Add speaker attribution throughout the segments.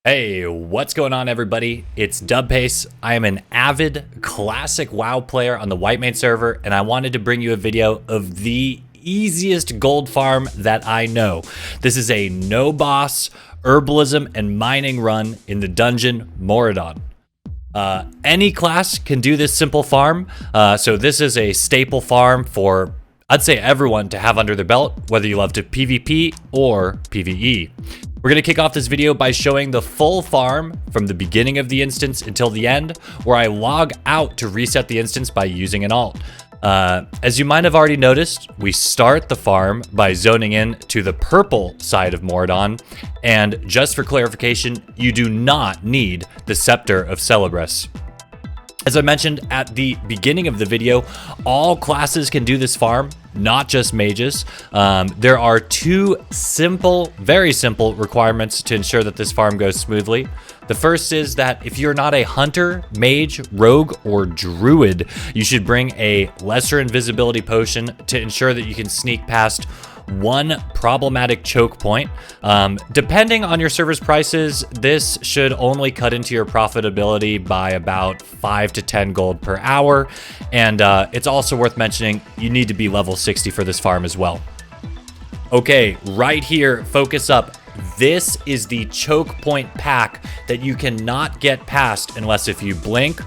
Speaker 1: Hey, what's going on, everybody? It's Dubpace. I am an avid classic WoW player on the Whitemane server, and I wanted to bring you a video of the easiest gold farm that I know. This is a no-boss herbalism and mining run in the dungeon Maraudon. Any class can do this simple farm, so this is a staple farm for, I'd say, everyone to have under their belt, whether you love to PvP or PvE. We're going to kick off this video by showing the full farm from the beginning of the instance until the end, where I log out to reset the instance by using an alt. As you might have already noticed, we start the farm by zoning in to the purple side of Maraudon, and just for clarification, you do not need the Scepter of Celebris. As I mentioned at the beginning of the video, all classes can do this farm, not just mages. There are two simple, very simple requirements to ensure that this farm goes smoothly. The first is that if you're not a hunter, mage, rogue, or druid, you should bring a lesser invisibility potion to ensure that you can sneak past one problematic choke point. Depending on your server's prices, this should only cut into your profitability by about 5 to 10 gold per hour. And it's also worth mentioning, you need to be level 60 for this farm as well. Okay, right here, focus up. This is the choke point pack that you cannot get past unless if you blink,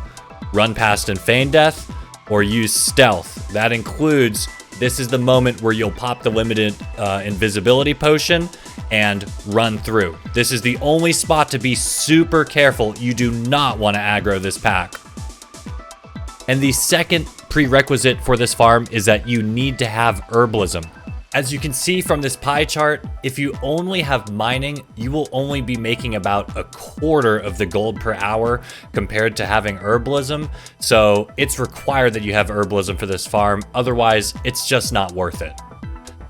Speaker 1: run past and feign death, or use stealth. That includes, this is the moment where you'll pop the limited invisibility potion and run through. This is the only spot to be super careful. You do not want to aggro this pack. And the second prerequisite for this farm is that you need to have herbalism. As you can see from this pie chart, if you only have mining, you will only be making about a quarter of the gold per hour compared to having herbalism. So it's required that you have herbalism for this farm. Otherwise, it's just not worth it.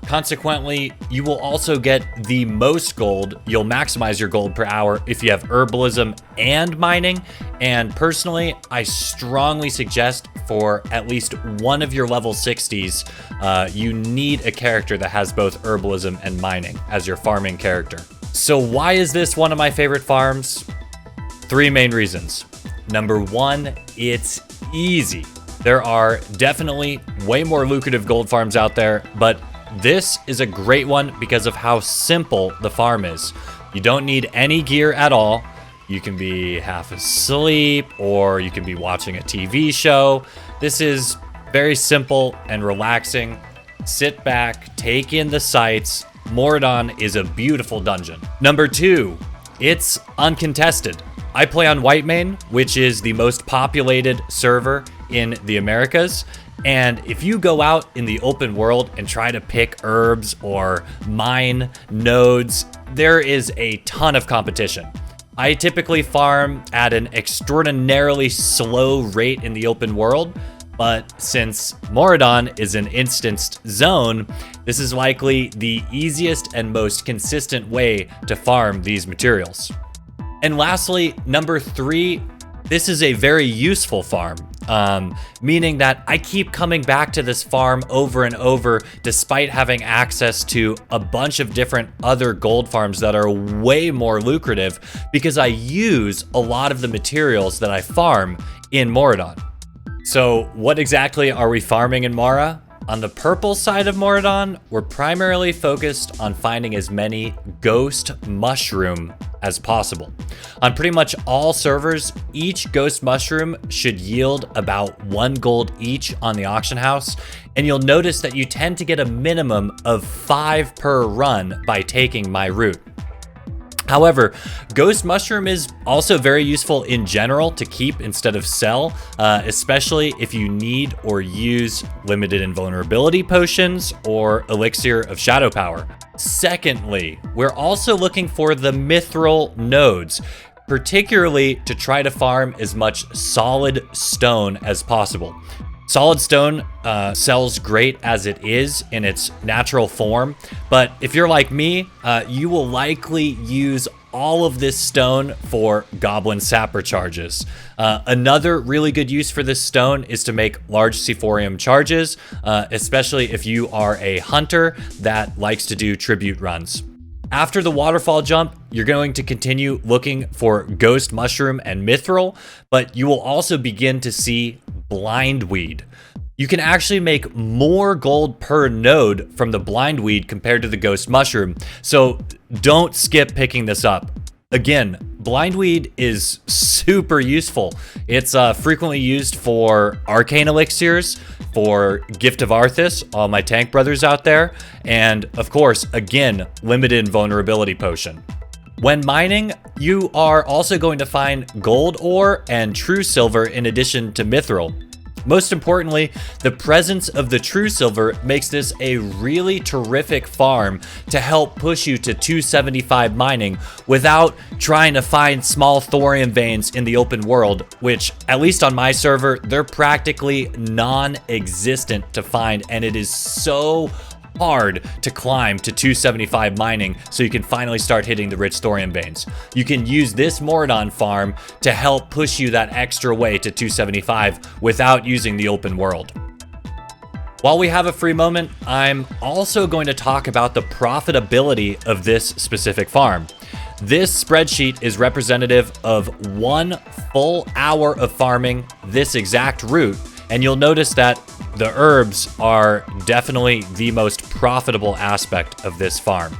Speaker 1: Consequently, you will also get the most gold. You'll maximize your gold per hour if you have herbalism and mining. And personally, I strongly suggest for at least one of your level 60s, you need a character that has both herbalism and mining as your farming character. So why is this one of my favorite farms? Three main reasons. Number one, it's easy. There are definitely way more lucrative gold farms out there, but this is a great one because of how simple the farm is. You don't need any gear at all. You can be half asleep or you can be watching a TV show. This is very simple and relaxing. Sit back, take in the sights. Maraudon is a beautiful dungeon. Number two, it's uncontested. I play on Whitemane, which is the most populated server in the Americas. And if you go out in the open world and try to pick herbs or mine nodes, there is a ton of competition. I typically farm at an extraordinarily slow rate in the open world, but since Maraudon is an instanced zone, this is likely the easiest and most consistent way to farm these materials. And lastly, number three, this is a very useful farm, meaning that I keep coming back to this farm over and over despite having access to a bunch of different other gold farms that are way more lucrative because I use a lot of the materials that I farm in Maraudon. So what exactly are we farming in Mara? On the purple side of Maraudon, we're primarily focused on finding as many ghost mushroom as possible. On pretty much all servers, each ghost mushroom should yield about 1 gold each on the auction house, and you'll notice that you tend to get a minimum of 5 per run by taking my route. However, ghost mushroom is also very useful in general to keep instead of sell, especially if you need or use limited invulnerability potions or elixir of shadow power. Secondly, we're also looking for the mithril nodes, particularly to try to farm as much solid stone as possible. Solid stone sells great as it is in its natural form, but if you're like me, you will likely use all of this stone for goblin sapper charges. Another really good use for this stone is to make large Sephorium charges, especially if you are a hunter that likes to do tribute runs. After the waterfall jump, you're going to continue looking for ghost mushroom and mithril, but you will also begin to see blindweed. You can actually make more gold per node from the blindweed compared to the ghost mushroom, so don't skip picking this up. Again, blindweed is super useful. It's frequently used for arcane elixirs, for Gift of Arthas, all my tank brothers out there, and of course, again, limited vulnerability potion. When mining, you are also going to find gold ore and true silver in addition to mithril. Most importantly, the presence of the true silver makes this a really terrific farm to help push you to 275 mining without trying to find small thorium veins in the open world, which, at least on my server, they're practically non-existent to find, and it is so hard to climb to 275 mining so you can finally start hitting the rich thorium veins. You can use this Maraudon farm to help push you that extra way to 275 without using the open world. While we have a free moment, I'm also going to talk about the profitability of this specific farm. This spreadsheet is representative of 1 full hour of farming this exact route, and you'll notice that the herbs are definitely the most profitable aspect of this farm.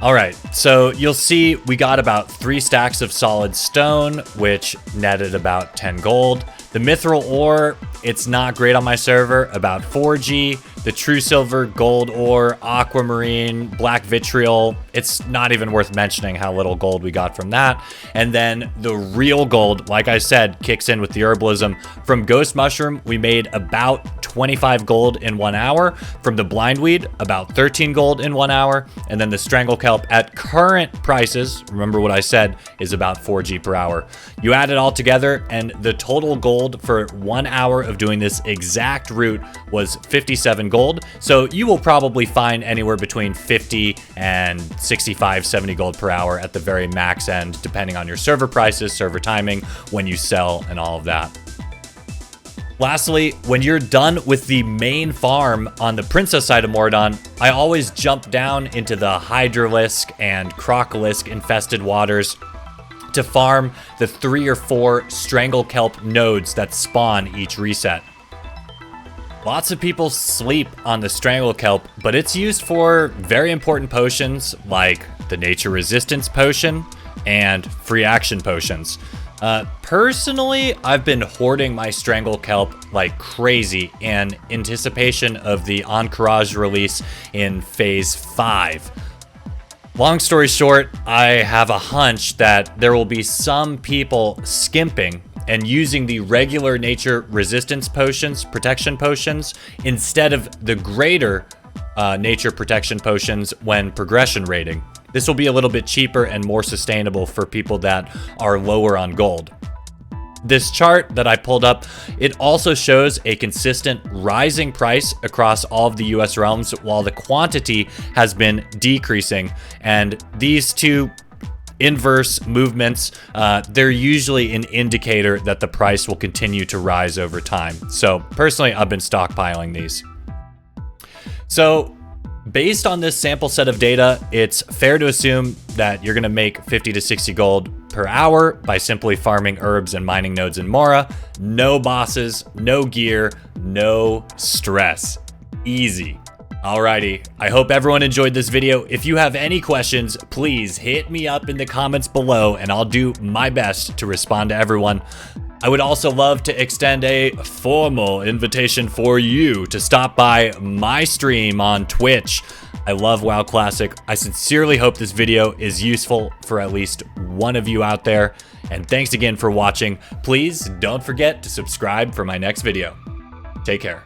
Speaker 1: All right, so you'll see we got about 3 stacks of solid stone, which netted about 10 gold. The mithril ore, it's not great on my server, about 4G. The true silver, gold ore, aquamarine, black vitriol, it's not even worth mentioning how little gold we got from that. And then the real gold, like I said, kicks in with the herbalism. From ghost mushroom, we made about 25 gold in 1 hour. From the blindweed, about 13 gold in 1 hour. And then the Stranglekelp at current prices, remember what I said, is about 4G per hour. You add it all together and the total gold for 1 hour of doing this exact route was 57 gold. So you will probably find anywhere between 50 and 65, 70 gold per hour at the very max end, depending on your server prices, server timing, when you sell, and all of that. Lastly, when you're done with the main farm on the princess side of Maraudon, I always jump down into the Hydralisk and Crocolisk infested waters to farm the 3 or 4 Stranglekelp nodes that spawn each reset. Lots of people sleep on the Stranglekelp, but it's used for very important potions like the Nature Resistance Potion and Free Action Potions. Personally, I've been hoarding my Stranglekelp like crazy in anticipation of the Encourage release in Phase 5. Long story short, I have a hunch that there will be some people skimping and using the regular nature resistance potions, protection potions, instead of the greater nature protection potions when progression rating. This will be a little bit cheaper and more sustainable for people that are lower on gold. This chart that I pulled up, it also shows a consistent rising price across all of the US realms while the quantity has been decreasing. And these two inverse movements, they're usually an indicator that the price will continue to rise over time. So personally, I've been stockpiling these. So based on this sample set of data, it's fair to assume that you're gonna make 50 to 60 gold per hour by simply farming herbs and mining nodes in Mora. No bosses, no gear, no stress. Easy. Alrighty, I hope everyone enjoyed this video. If you have any questions, please hit me up in the comments below and I'll do my best to respond to everyone. I would also love to extend a formal invitation for you to stop by my stream on Twitch. I love WoW Classic. I sincerely hope this video is useful for at least one of you out there. And thanks again for watching. Please don't forget to subscribe for my next video. Take care.